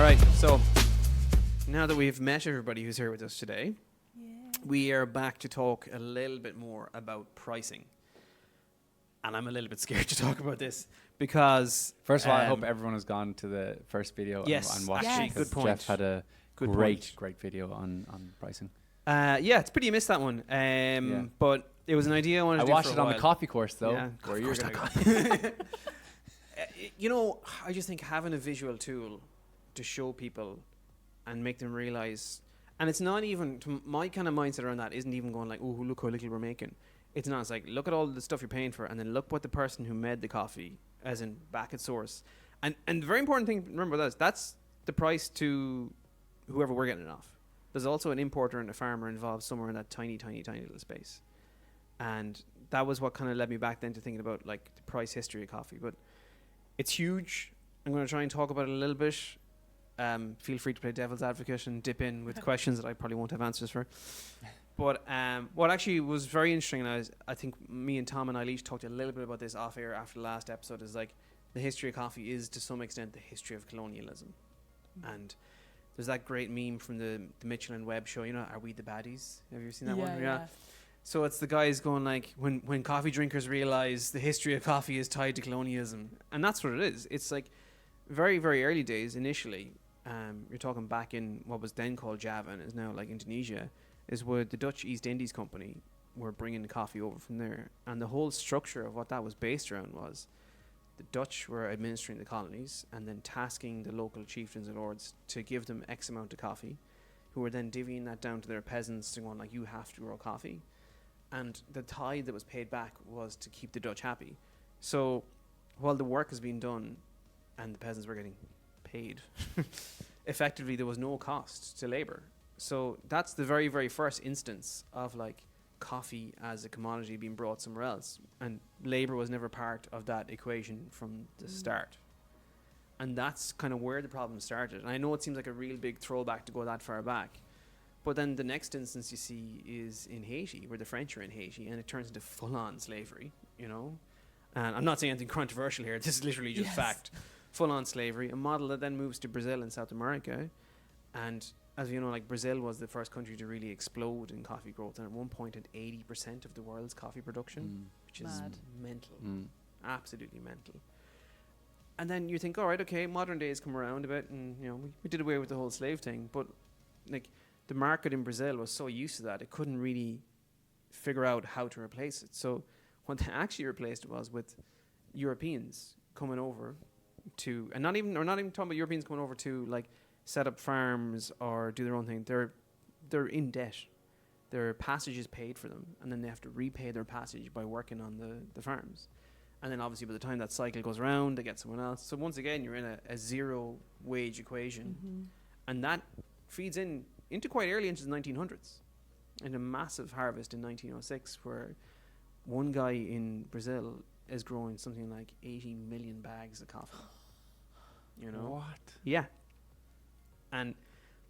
right, so now that we've met everybody who's here with us today, we are back to talk a little bit more about pricing. And I'm a little bit scared to talk about this because... First of all, I hope everyone has gone to the first video and watched it. Good point. Jeff had a great video on pricing. Yeah, it's pretty missed that one. But it was an idea I wanted to do. I watched it on the coffee course, though. Yeah, where you're going to go. You know, I just think having a visual tool to show people and make them realize, and it's not even, my kind of mindset around that isn't even going like, oh, look how little we're making. It's not. It's like, look at all the stuff you're paying for, and then look what the person who made the coffee, as in back at source. And the very important thing, remember that's the price to whoever we're getting it off. There's also an importer and a farmer involved somewhere in that tiny, tiny, tiny little space. And that was what kind of led me back then to thinking about like the price history of coffee. But it's huge. I'm going to try and talk about it a little bit. Feel free to play devil's advocate and dip in with questions that I probably won't have answers for. But what actually was very interesting, and I think me and Tom and Eilish talked a little bit about this off air after the last episode, is like the history of coffee is to some extent the history of colonialism. And there's that great meme from the Mitchell and Webb show, you know, Are We the Baddies? Have you seen that one? Yeah. So it's the guys going like, when coffee drinkers realize the history of coffee is tied to colonialism. And that's what it is. It's like very, very early days initially. You're talking back in what was then called Java and is now like Indonesia, is where the Dutch East Indies Company were bringing the coffee over from there. And the whole structure of what that was based around was the Dutch were administering the colonies and then tasking the local chieftains and lords to give them X amount of coffee, who were then divvying that down to their peasants and going like, you have to grow coffee. And the tithe that was paid back was to keep the Dutch happy. So while the work has been done and the peasants were getting paid, effectively there was no cost to labor. So that's the very, very first instance of like coffee as a commodity being brought somewhere else. And labor was never part of that equation from the start. And that's kind of where the problem started. And I know it seems like a real big throwback to go that far back. But then the next instance you see is in Haiti, where the French are in Haiti, and it turns into full-on slavery, you know. And I'm not saying anything controversial here. This is literally just fact. Full-on slavery, a model that then moves to Brazil and South America. And as you know, like Brazil was the first country to really explode in coffee growth, and at one point had 80% of the world's coffee production, which is mental, absolutely mental. And then you think, all right, okay, modern days come around a bit, and you know we did away with the whole slave thing, but like the market in Brazil was so used to that it couldn't really figure out how to replace it. So what they actually replaced it was with Europeans coming over to, and not even talking about Europeans coming over to like set up farms or do their own thing. They're in debt. Their passage is paid for them, and then they have to repay their passage by working on the farms. And then obviously by the time that cycle goes around, they get someone else. So once again, you're in a zero wage equation. And that feeds into quite early into the 1900s, in a massive harvest in 1906, where one guy in Brazil is growing something like 80 million bags of coffee. You know? What? Yeah. And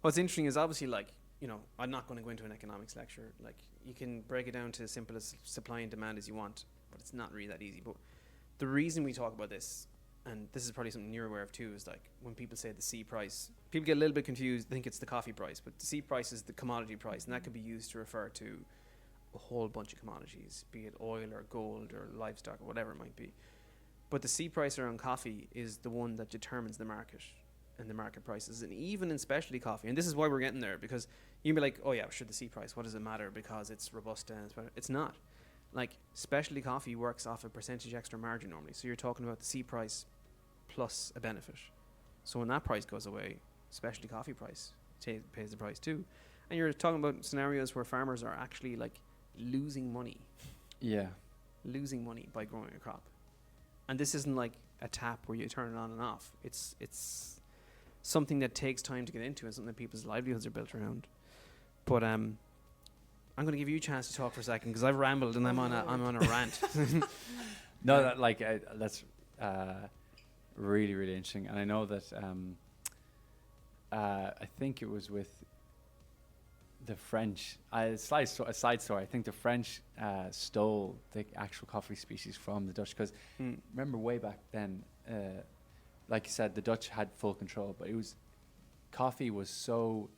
what's interesting is obviously, like, you know, I'm not going to go into an economics lecture. Like, you can break it down to as simple as supply and demand as you want, but it's not really that easy. But the reason we talk about this, and this is probably something you're aware of too, is like when people say the C price, people get a little bit confused, think it's the coffee price, but the C price is the commodity price, and that could be used to refer to a whole bunch of commodities, be it oil or gold or livestock or whatever it might be. But the C price around coffee is the one that determines the market and the market prices, and even in specialty coffee. And this is why we're getting there, because you can be like, oh yeah, sure, the C price, what does it matter because it's Robusta and it's better. It's not. Like, specialty coffee works off a percentage extra margin normally. So you're talking about the C price plus a benefit. So when that price goes away, specialty coffee price pays the price too. And you're talking about scenarios where farmers are actually like losing money. Yeah. Losing money by growing a crop. And this isn't like a tap where you turn it on and off. It's something that takes time to get into and something that people's livelihoods are built around. But I'm going to give you a chance to talk for a second, because I've rambled and I'm on a rant. No, that's really, really interesting. And I know that I think it was with the French. A side story. I think the French stole the actual coffee species from the Dutch, because remember way back then, like you said, the Dutch had full control, but it was coffee was so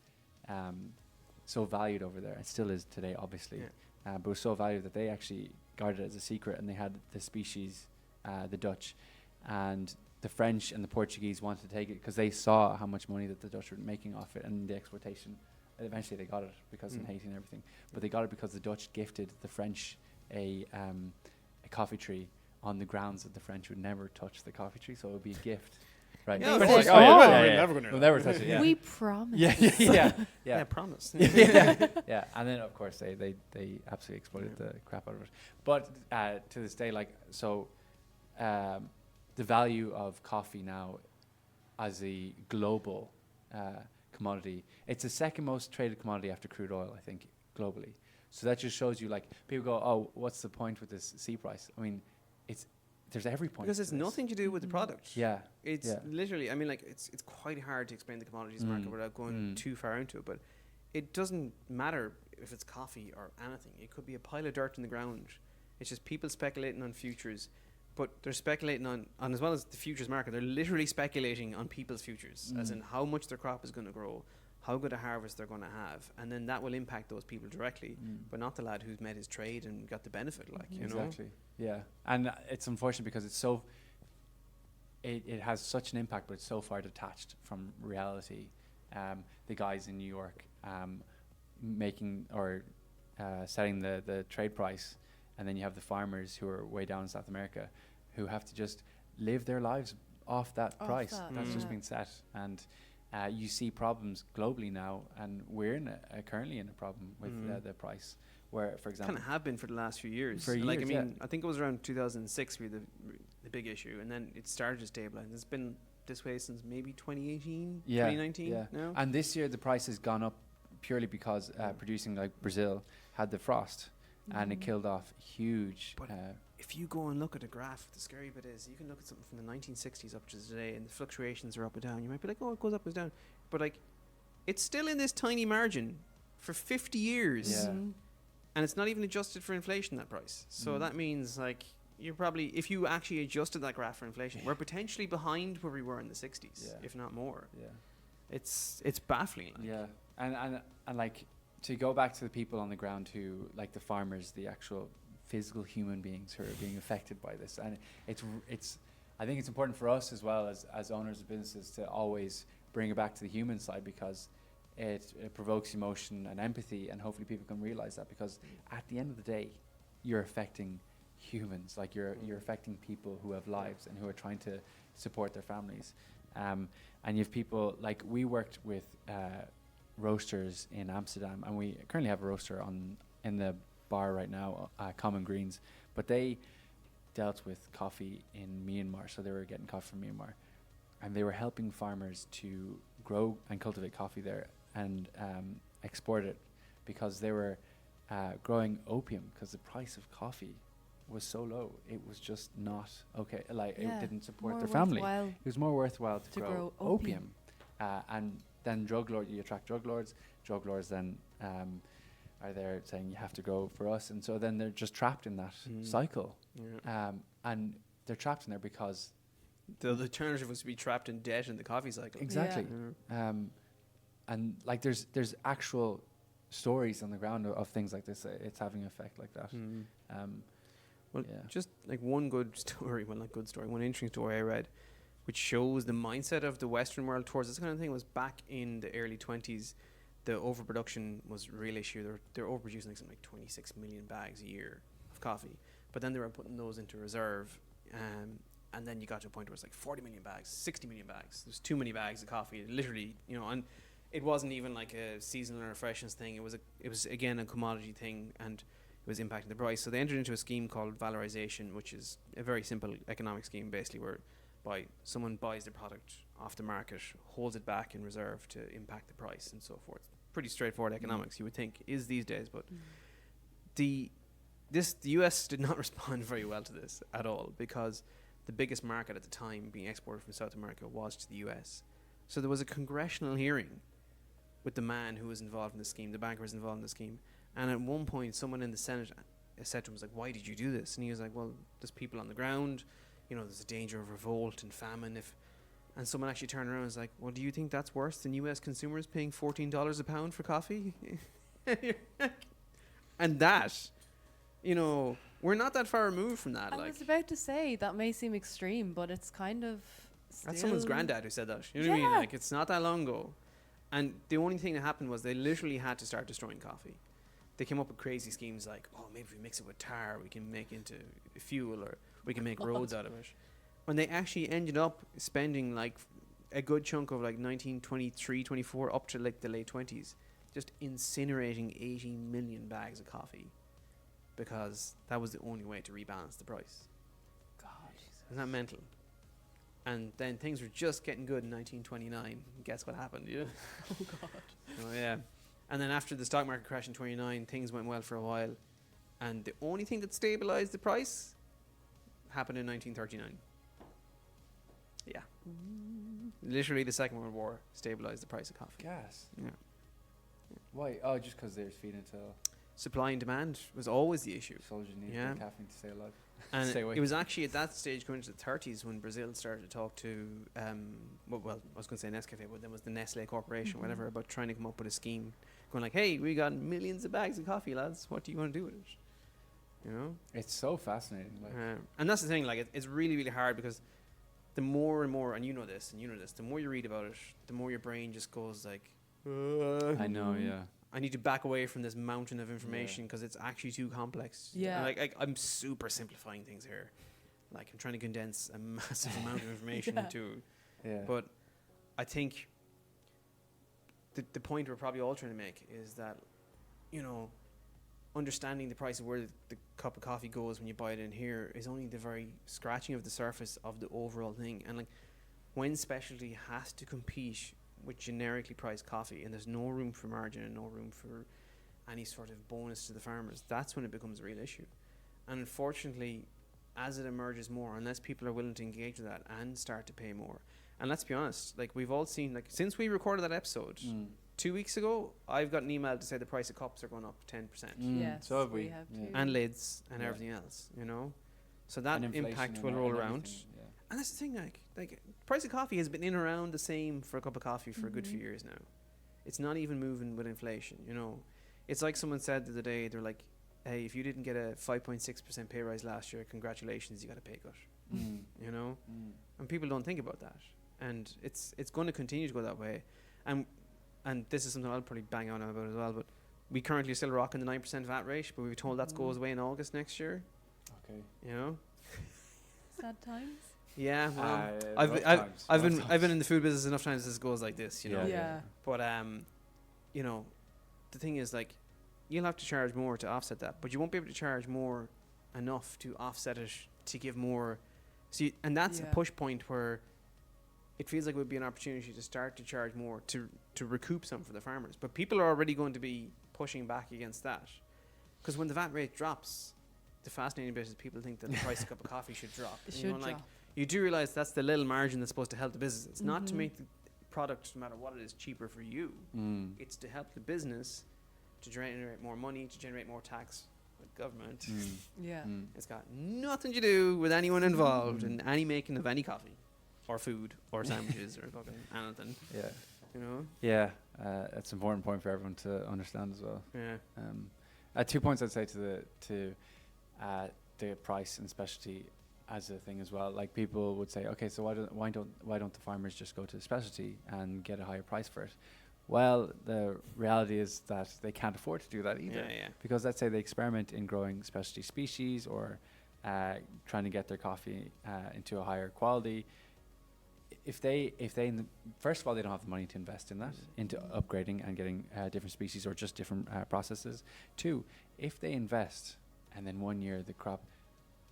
so valued over there. It still is today, obviously. Yeah. But it was so valued that they actually guarded it as a secret, and they had the species, the Dutch, and the French and the Portuguese wanted to take it because they saw how much money that the Dutch were making off it and the exploitation. Eventually they got it because in Haiti and everything, but they got it because the Dutch gifted the French a coffee tree on the grounds that the French would never touch the coffee tree, so it would be a gift. Right. Yeah, French it's like, like, we're never gonna we'll do never that. touch it. Yeah. We promise. Yeah. Promise. Yeah, and then of course they absolutely exploited the crap out of it. But to this day, like, so the value of coffee now as a global commodity, it's the second most traded commodity after crude oil, I think, globally. So that just shows you, like, people go, oh, what's the point with this C price? I mean, there's every point. Because it's to this. nothing to do with the product. Yeah. It's literally, I mean, like, it's quite hard to explain the commodities market without going too far into it, but it doesn't matter if it's coffee or anything. It could be a pile of dirt in the ground. It's just people speculating on futures, but they're speculating on as well as the futures market, they're literally speculating on people's futures, as in how much their crop is going to grow, how good a harvest they're going to have, and then that will impact those people directly, but not the lad who's made his trade and got the benefit, like, you know. Exactly. Yeah, and it's unfortunate because it's so. It has such an impact, but it's so far detached from reality. The guys in New York making or setting the trade price, and then you have the farmers who are way down in South America, who have to just live their lives off that price that's just been set. And you see problems globally now, and we're currently in a problem with the price. Where, for example, kind of have been for the last few years. For Like, I years, mean, I think it was around 2006 we had the big issue, and then it started to stabilize. It's been this way since maybe 2018, 2019 now. And this year the price has gone up purely because producing like Brazil had the frost, and it killed off huge. But if you go and look at a graph, the scary bit is you can look at something from the 1960s up to today, and the fluctuations are up and down. You might be like, oh, it goes up and down, but like, it's still in this tiny margin for 50 years. Yeah. And it's not even adjusted for inflation, that price. So that means, like, you're probably, if you actually adjusted that graph for inflation, we're potentially behind where we were in the 60s, if not more. Yeah. It's baffling. Like. Yeah. And like, to go back to the people on the ground who, like the farmers, the actual physical human beings who are being affected by this. And it's I think it's important for us as well as owners of businesses to always bring it back to the human side, because it provokes emotion and empathy, and hopefully people can realize that, because at the end of the day, you're affecting humans, like you're affecting people who have lives and who are trying to support their families. And you have people, like, we worked with roasters in Amsterdam, and we currently have a roaster in the bar right now, Common Greens, but they dealt with coffee in Myanmar, so they were getting coffee from Myanmar, and they were helping farmers to grow and cultivate coffee there and export it, because they were growing opium, because the price of coffee was so low. It was just not okay. Like, it didn't support their family. It was more worthwhile to grow opium. And then you attract drug lords. Drug lords then are there saying you have to grow for us, and so then they're just trapped in that cycle. Yeah. And they're trapped in there because the alternative was to be trapped in debt in the coffee cycle. Exactly. Yeah. And like, there's actual stories on the ground of things like this. It's having an effect like that. Just like one good story, one interesting story I read, which shows the mindset of the Western world towards this kind of thing, was back in the early 20s. The overproduction was a real issue. They're overproducing something like 26 million bags a year of coffee, but then they were putting those into reserve, and then you got to a point where it's like 40 million bags, 60 million bags. There's too many bags of coffee, literally, and it wasn't even like a seasonal or freshness thing. It was again a commodity thing, and it was impacting the price. So they entered into a scheme called Valorization, which is a very simple economic scheme, basically, where someone buys their product off the market, holds it back in reserve to impact the price and so forth. Pretty straightforward economics, you would think, is these days, but the US did not respond very well to this at all, because the biggest market at the time being exported from South America was to the US. So there was a congressional hearing with the man who was involved in the scheme, the banker was involved in the scheme, and at one point someone in the Senate said to him, was like, why did you do this? And he was like, well, there's people on the ground, there's a danger of revolt and famine And someone actually turned around and was like, well, do you think that's worse than US consumers paying $14 a pound for coffee? And that, you know, we're not that far removed from that. I Like, was about to say that may seem extreme, but it's kind of that's someone's still- granddad who said that. You know what I mean? Yeah. Like, it's not that long ago. And the only thing that happened was they literally had to start destroying coffee. They came up with crazy schemes like, oh, maybe if we mix it with tar, we can make into fuel, or we can make roads out of it. When they actually ended up spending like a good chunk of like 1923, 24 up to like the late 20s, just incinerating 80 million bags of coffee, because that was the only way to rebalance the price. God. Isn't that mental? And then things were just getting good in 1929. Guess what happened? Yeah. Oh God. Oh yeah. And then after the stock market crash in 29, things went well for a while. And the only thing that stabilized the price happened in 1939. Yeah. Literally the Second World War stabilized the price of coffee. Gas. Yeah. Why? Oh, just because they're feeding to Supply and demand was always the issue. soldiers need Yeah. caffeine to stay alive. And Stay awake. it was actually at that stage going into the 30s when Brazil started to talk to, well, I was going to say Nescafe, but then was the Nestle Corporation, Mhm. whatever, about trying to come up with a scheme, going like, hey, we got millions of bags of coffee, lads. What do you want to do with it? You know? It's so fascinating. Like, And that's the thing, like, it's really, really hard because the more and more, and you know this, the more you read about it, the more your brain just goes like, I know, yeah. I need to back away from this mountain of information because it's actually too complex. Yeah. And like I'm super simplifying things here. Like I'm trying to condense a massive amount of information Yeah. into. Yeah. But I think the point we're probably all trying to make is that, you know, understanding the price of where the cup of coffee goes when you buy it in here is only the very scratching of the surface of the overall thing. And like when specialty has to compete with generically priced coffee and there's no room for margin and no room for any sort of bonus to the farmers, that's when it becomes a real issue. And unfortunately, as it emerges more, unless people are willing to engage with that and start to pay more, and let's be honest, like we've all seen, like since we recorded that episode 2 weeks ago, I've got an email to say the price of cups are going up 10%. Yes, so have we we. have Yeah. too. And lids and Yeah. everything else, you know. So that And inflation impact and will roll and around. everything, yeah. And that's the thing, like price of coffee has been in around the same for a cup of coffee for a good few Mhm. years now. It's not even moving with inflation, you know. It's like someone said the other day, they're like, hey, if you didn't get a 5.6% pay rise last year, congratulations, you got a pay cut, you know. And people don't think about that, and it's going to continue to go that way. And this is something I'll probably bang on about as well, but we currently are still rocking the 9% VAT rate, but we were told that goes away in August next year, Okay. you know. Sad times. Yeah, well, Rough I've times. been in the food business enough times this goes like this, you know. Yeah. But you know, the thing is, like, you'll have to charge more to offset that, but you won't be able to charge more enough to offset it to give more. See, and that's a Yeah. push point where it feels like it would be an opportunity to start to charge more to recoup some for the farmers. But people are already going to be pushing back against that, because when the VAT rate drops, the fascinating bit is people think that the price of a cup of coffee should drop. It And should you're going, drop. like, you do realize that's the little margin that's supposed to help the business. It's not to Mhm. make the product, no matter what it is, cheaper for you. It's to help the business to generate more money, to generate more tax with government. Yeah. It's got nothing to do with anyone involved in any making of any coffee or food or sandwiches or fucking anything, Yeah. you know? Yeah. That's an important point for everyone to understand as well. Yeah. 2 points I'd say to the price and specialty as a thing as well. Like people would say, okay, so why don't the farmers just go to specialty and get a higher price for it? Well, the reality is that they can't afford to do that either. Yeah, yeah. Because let's say they experiment in growing specialty species or trying to get their coffee into a higher quality. First of all, they don't have the money to invest in that, into upgrading and getting different species or just different processes. Two, if they invest and then 1 year the crop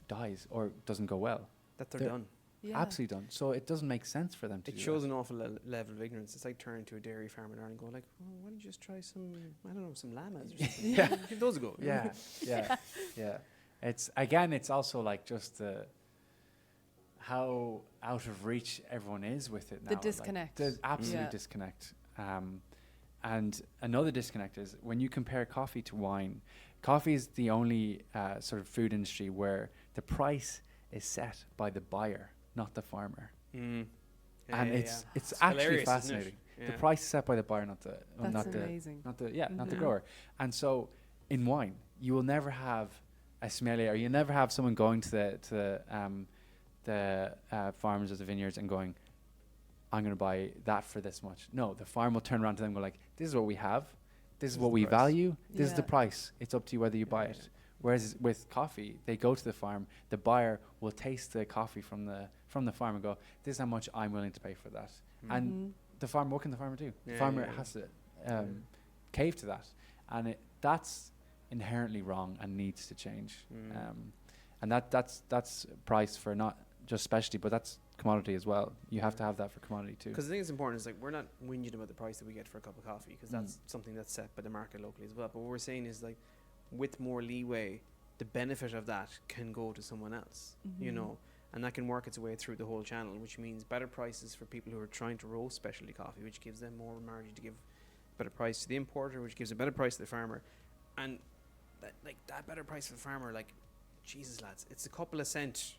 dies or doesn't go well, That they're They're done. Yeah. absolutely done. So it doesn't make sense for them to It do shows that. an awful level of ignorance. It's like turning to a dairy farm in Ireland and going like, oh, why don't you just try some, I don't know, some llamas or something. Yeah. Give those a go. Yeah, yeah. It's also like just how out of reach everyone is with it now. The like, disconnect. the absolute Yeah. disconnect. And another disconnect is when you compare coffee to wine. Coffee is the only sort of food industry where the price is set by the buyer, not the farmer. and it's It's actually hilarious, isn't it? fascinating. Yeah. The price is set by the buyer, not the That's not the amazing. not the Mhm. grower. And so in wine, you will never have a sommelier, or you never have someone going to the farmers of the vineyards and going, I'm going to buy that for this much. No, the farm will turn around to them and go like, this is what we have. This is what the we price. value. This is the Yeah. price. It's up to you whether you buy it. Whereas with coffee, they go to the farm. The buyer will taste the coffee from the farm and go, this is how much I'm willing to pay for that. And Mhm. the farmer, what can the farmer do? The Yeah, farmer yeah, yeah. has to cave to that. And that's inherently wrong and needs to change. And that's price for not just specialty, but that's commodity as well. You have to have that for commodity too. Because the thing that's important is like we're not whinging about the price that we get for a cup of coffee because that's something that's set by the market locally as well. But what we're saying is like with more leeway, the benefit of that can go to someone else, you Mhm. know, and that can work its way through the whole channel, which means better prices for people who are trying to roast specialty coffee, which gives them more margin to give better price to the importer, which gives a better price to the farmer, and that better price for the farmer, like Jesus lads, it's a couple of cent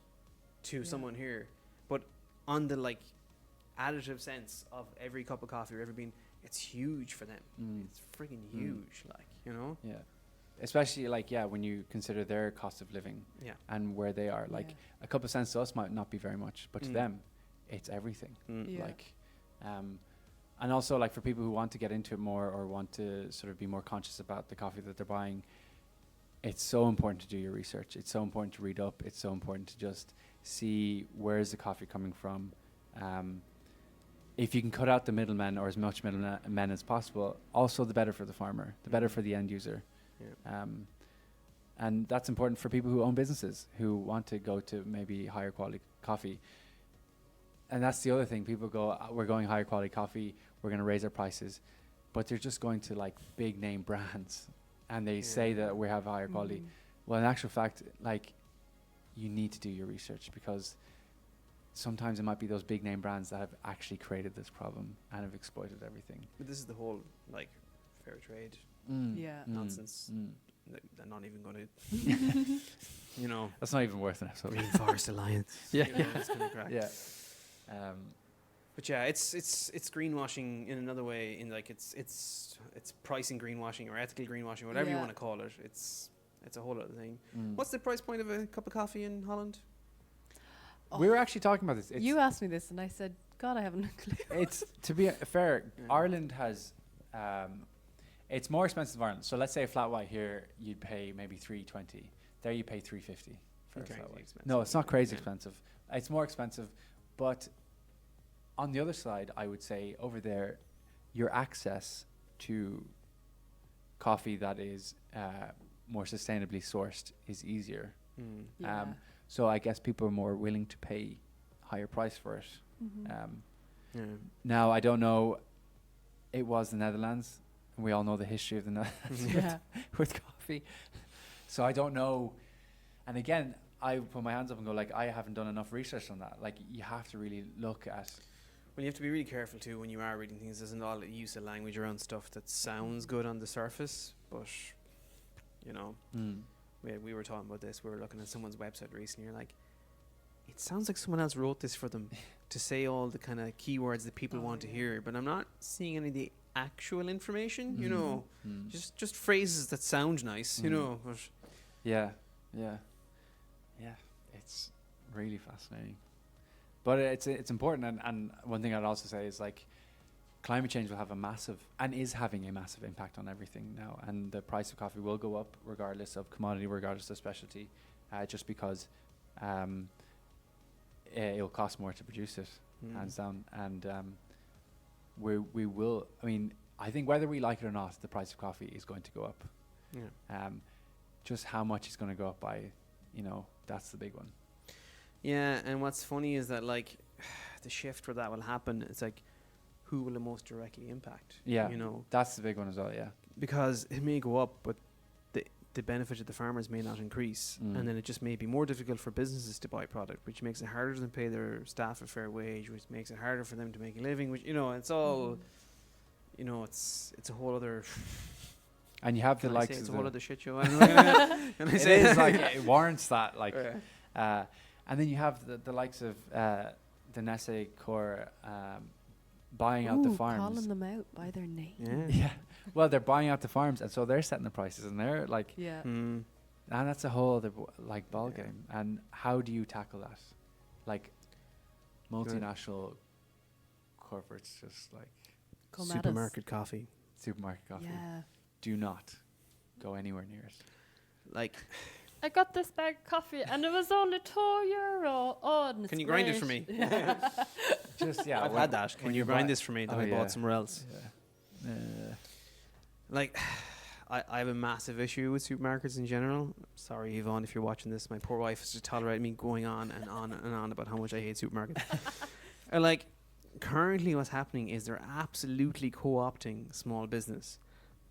to Yeah. someone here, but on the like additive sense of every cup of coffee or every bean, it's huge for them. It's freaking huge, like, you know. Yeah. Especially like, when you consider their cost of living Yeah. and where they are, like Yeah. a couple of cents to us might not be very much, but to Mm. them, it's everything. Yeah. Like, and also like for people who want to get into it more or want to sort of be more conscious about the coffee that they're buying, it's so important to do your research. It's so important to read up. It's so important to just see where is the coffee coming from. If you can cut out the middlemen or as much middlemen as possible, also the better for the farmer, the better for the end user. Yeah. And that's important for people who own businesses who want to go to maybe higher quality coffee. And that's the other thing. People go, we're going higher quality coffee, we're going to raise our prices. But they're just going to like big name brands and they say that we have higher quality. Mhm. Well, in actual fact, like you need to do your research because sometimes it might be those big name brands that have actually created this problem and have exploited everything. But this is the whole like fair trade Yeah. nonsense. They're not even going to, you know, That's not even worth an episode. Green Forest Alliance. Yeah. You know, it's kind of crack. Yeah. But yeah, it's greenwashing in another way. In like it's pricing greenwashing or ethical greenwashing, whatever you Yeah. want to call it. It's a whole other thing. Mm. What's the price point of a cup of coffee in Holland? We were actually talking about this. It's, You asked me this, and I said, "God, I haven't a clue." it's to be fair. Yeah. Ireland has, it's more expensive than Ireland. So let's say a flat white here, you'd pay maybe $3.20. There you pay $3.50 for Okay, a flat it's white. expensive. No, it's not crazy Yeah. expensive. It's more expensive, but on the other side, I would say over there, your access to coffee that is more sustainably sourced is easier. Mm. Yeah. So I guess people are more willing to pay higher price for it. Mhm. Yeah. Now, I don't know, it was the Netherlands, and we all know the history of the Netherlands Yeah. with coffee. So I don't know. And again, I put my hands up and go, like, I haven't done enough research on that. Like, you have to really look at... Well, you have to be really careful too when you are reading things. There's a lot of use of language around stuff that sounds good on the surface, but you know, we were talking about this. We were looking at someone's website recently. You're like, it sounds like someone else wrote this for them to say all the kind of keywords that people Oh, want to yeah. hear, but I'm not seeing any of the actual information. You Mm. know, Mm. just phrases that sound nice. You Mm. know, but Yeah. It's really fascinating, but it's important. And one thing I'd also say is like, climate change will have a massive and is having a massive impact on everything now, and the price of coffee will go up regardless of commodity, regardless of specialty, just because it'll cost more to produce it, hands down. And we will. I mean, I think whether we like it or not, the price of coffee is going to go up. yeah. Just how much it's going to go up by, that's the big one. Yeah, and what's funny is that like the shift where that will happen, it's like who will it most directly impact? Yeah. You know, That's the big one as well. Yeah. because it may go up, but the benefit to the farmers may not increase, and then it just may be more difficult for businesses to buy product, which makes it harder to pay their staff a fair wage, which makes it harder for them to make a living. Which it's all, it's a whole other. And you have the Can I likes say it's of a whole the, other shit show. I don't know. Can I it say is like it warrants that, like, Yeah. and then you have the likes of the Nestle core buying out the Ooh, farms. calling them out by their name. Yeah. Yeah. Well, they're buying out the farms, and so they're setting the prices, and they're like, Yeah. Mm. and that's a whole other like ball Yeah. game. And how do you tackle that? Like multinational corporates, just like Come at us. Supermarket coffee. supermarket coffee, Yeah. do not go anywhere near it. Like, I got this bag of coffee and it was only €2. Oh, and can it's you grind it great. for me? Just yeah, I've when- had that. Can when you buy- grind this for me that Oh, I yeah. bought somewhere else? Yeah. Like, I have a massive issue with supermarkets in general. Sorry, Yvonne, if you're watching this. My poor wife has to tolerate me going on and on and on about how much I hate supermarkets. Like, currently what's happening is they're absolutely co-opting small business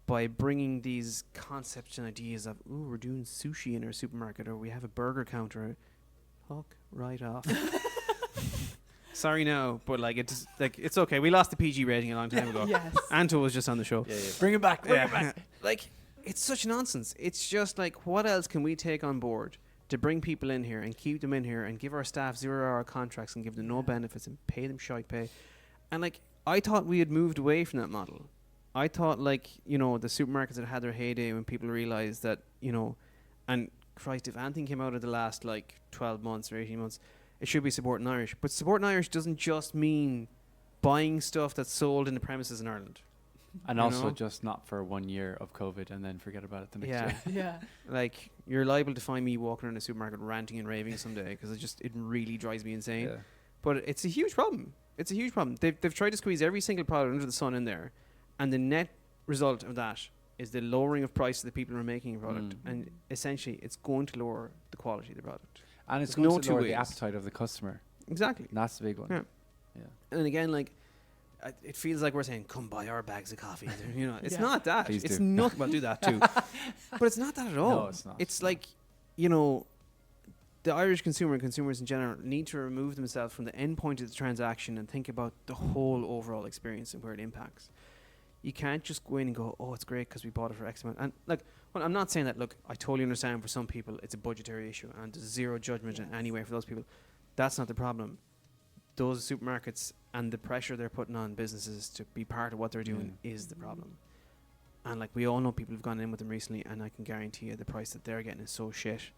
by bringing these concepts and ideas of, ooh, we're doing sushi in our supermarket, or we have a burger counter. Fuck right off. Sorry, no, but like it's okay. We lost the PG rating a long time ago. Yes. Anto was just on the show. Yeah, yeah. Bring it back. Bring it back. Like, it's such nonsense. It's just like, what else can we take on board to bring people in here and keep them in here and give our staff 0-hour contracts and give them no benefits and pay them shite pay? And like, I thought we had moved away from that model. I thought, like, you know, the supermarkets had had their heyday when people realized that, you know, and Christ, if anything came out of the last like 12 months or 18 months, it should be supporting Irish. But supporting Irish doesn't just mean buying stuff that's sold in the premises in Ireland. And You also know? just not for 1 year of COVID and then forget about it the next Yeah. year. Yeah. Like, you're liable to find me walking around a supermarket ranting and raving someday because it really drives me insane. Yeah. But it's a huge problem. It's a huge problem. They've tried to squeeze every single product under the sun in there, and the net result of that is the lowering of price of the people who are making a product. Mm. And essentially, it's going to lower the quality of the product. And it's There's going no to two lower the ways. appetite of the customer. Exactly. And that's the big one. Yeah. Yeah. And again, like, it feels like we're saying, come buy our bags of coffee. You know, it's Yeah. not that. Please It's do. not. Well, do that too. But it's not that at all. No, it's not. It's No. like, you know, the Irish consumer and consumers in general need to remove themselves from the end point of the transaction and think about the whole overall experience and where it impacts. You can't just go in and go, oh, it's great because we bought it for X amount. And like, well, I'm not saying that. Look, I totally understand. For some people, it's a budgetary issue, and there's zero judgment in any way for those people. That's not the problem. Those supermarkets and the pressure they're putting on businesses to be part of what they're doing is the problem. And like, we all know people who've gone in with them recently, and I can guarantee you the price that they're getting is so shit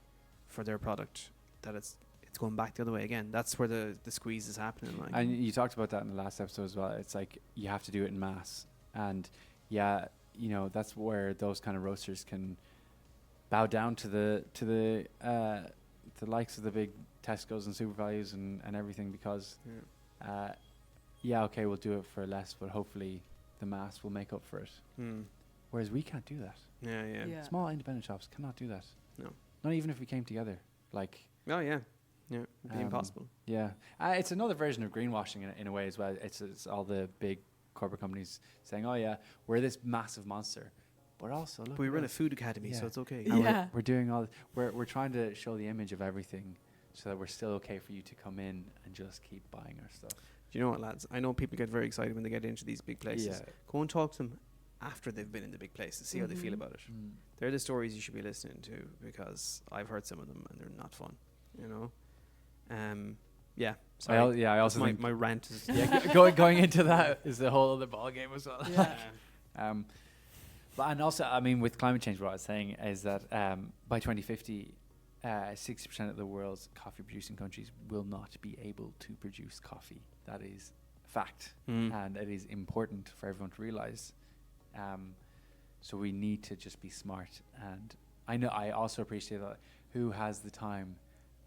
for their product that it's going back the other way again. That's where the squeeze is happening. Like, And you talked about that in the last episode as well. It's like you have to do it in mass. And yeah, you know, that's where those kind of roasters can bow down to the likes of the big Tesco's and Super Values and everything, because yeah, okay, we'll do it for less, but hopefully the mass will make up for it. Whereas we can't do that. yeah. Yeah. Small independent shops cannot do that. No. Not even if we came together. Like, Oh yeah. Yeah. It'd be Um, impossible. yeah, it's another version of greenwashing in a way as well. It's all the big corporate companies saying, "Oh yeah, we're this massive monster," but also look, But we run we're- a food academy, so Yeah. it's okay. and Yeah. we're doing all. We're trying to show the image of everything, so that we're still okay for you to come in and just keep buying our stuff. Do you know what, lads? I know people get very excited when they get into these big places. Yeah. Go and talk to them after they've been in the big places. See how they feel about it. They're the stories you should be listening to, because I've heard some of them and they're not fun. You know. Yeah. Sorry. I also my think my rant is. yeah, going into that is the whole other ball game as well. Yeah. But and also, I mean, with climate change, what I was saying is that by 2050, 60% of the world's coffee-producing countries will not be able to produce coffee. That is fact, and it is important for everyone to realize. So we need to just be smart. And I know I also appreciate that. Who has the time,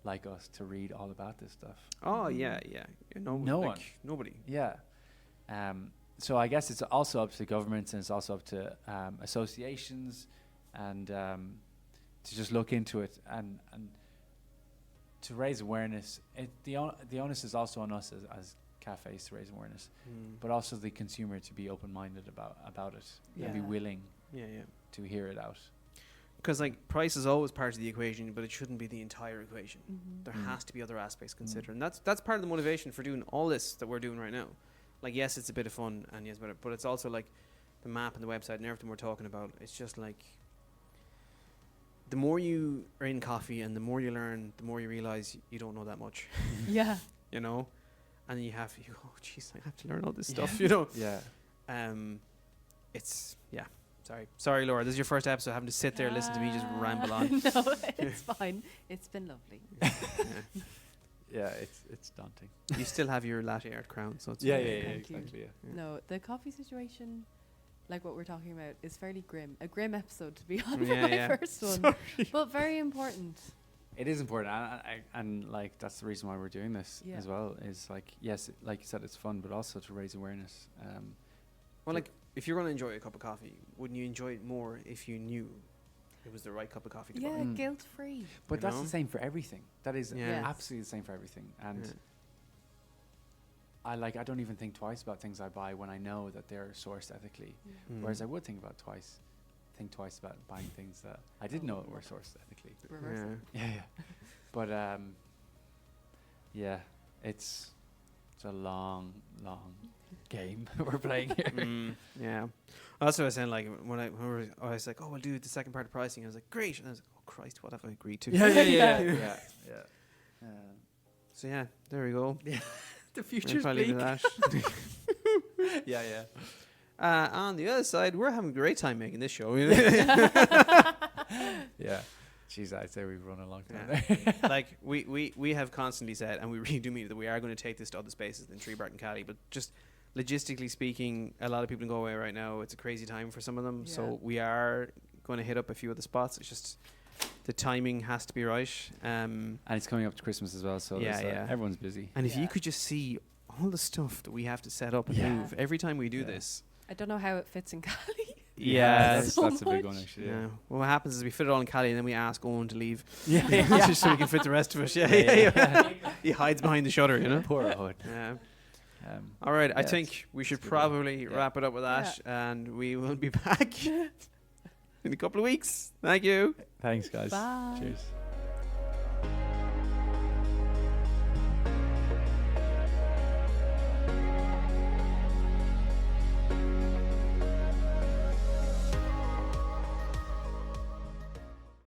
like us, to read all about this stuff? Oh yeah, yeah. No like, one. Nobody. Yeah. So I guess it's also up to governments, and it's also up to associations, and to just look into it and to raise awareness. The onus is also on us as cafes to raise awareness, but also the consumer to be open-minded about it and be Yeah. willing Yeah, yeah. to hear it out. Because like, price is always part of the equation, but it shouldn't be the entire equation. There Mm. has to be other aspects considered, and that's part of the motivation for doing all this that we're doing right now. Like, yes, it's a bit of fun, and yes, but it's also like the map and the website and everything we're talking about. It's just like, the more you are in coffee and the more you learn, the more you realize you don't know that much. Yeah. You know, and then you go, oh jeez, I have to learn all this stuff, you know. Yeah. It's sorry Laura, this is your first episode having to sit there and listen to me just ramble on. No, it's fine. It's been lovely. Yeah. Yeah, it's daunting. You still have your latte art crown, so it's Yeah, fine. yeah, yeah, Thank you. exactly. Yeah. No, the coffee situation, like what we're talking about, is fairly grim. A grim episode to be on Yeah, for my yeah. first one, but very important. It is important, and like that's the reason why we're doing this Yeah. as well. Is like, yes, like you said, it's fun, but also to raise awareness. Well, like, if you're going to enjoy a cup of coffee, wouldn't you enjoy it more if you knew it was the right cup of coffee to Yeah, buy? Mm. guilt free. But You that's know? the same for everything. That is Yeah. Yes. absolutely the same for everything. And Yeah. I don't even think twice about things I buy when I know that they're sourced ethically. Mm. Whereas I would think twice about buying things that I didn't know were sourced ethically. Reverse it. Yeah. But yeah, it's a long game we're playing here. Yeah. Well, that's what I was saying. Like when I was like, oh, we'll do the second part of pricing. I was like, great. And I was like, oh Christ, what have I agreed to? yeah. So yeah, there we go. The We'll future's probably bleak. leave it at Yeah. on the other side, we're having a great time making this show. Yeah. Jeez, I'd say we've run a long time Yeah. there. Like we have constantly said, and we really do mean it, that we are going to take this to other spaces than Treebart and Cali. But just logistically speaking, a lot of people in Galway right now, it's a crazy time for some of them. Yeah. So we are going to hit up a few of the spots. It's just the timing has to be right. And it's coming up to Christmas as well, so Yeah, there's, yeah. everyone's busy. And if you Yeah. could just see all the stuff that we have to set up and Yeah. move every time we do Yeah. this. I don't know how it fits in Cali. Yeah, that's, so that's a big much. one actually. Yeah. Yeah. Well, what happens is we fit it all in Cali and then we ask Owen to leave. Yeah. Just so we can fit the rest of it. Yeah. He hides behind the shutter, you know? Poor Owen. Yeah. All right. I Yeah, think we should it's a good one. probably Yeah. wrap it up with that, and we will be back in a couple of weeks. Thank you. Thanks, guys. Bye. Cheers.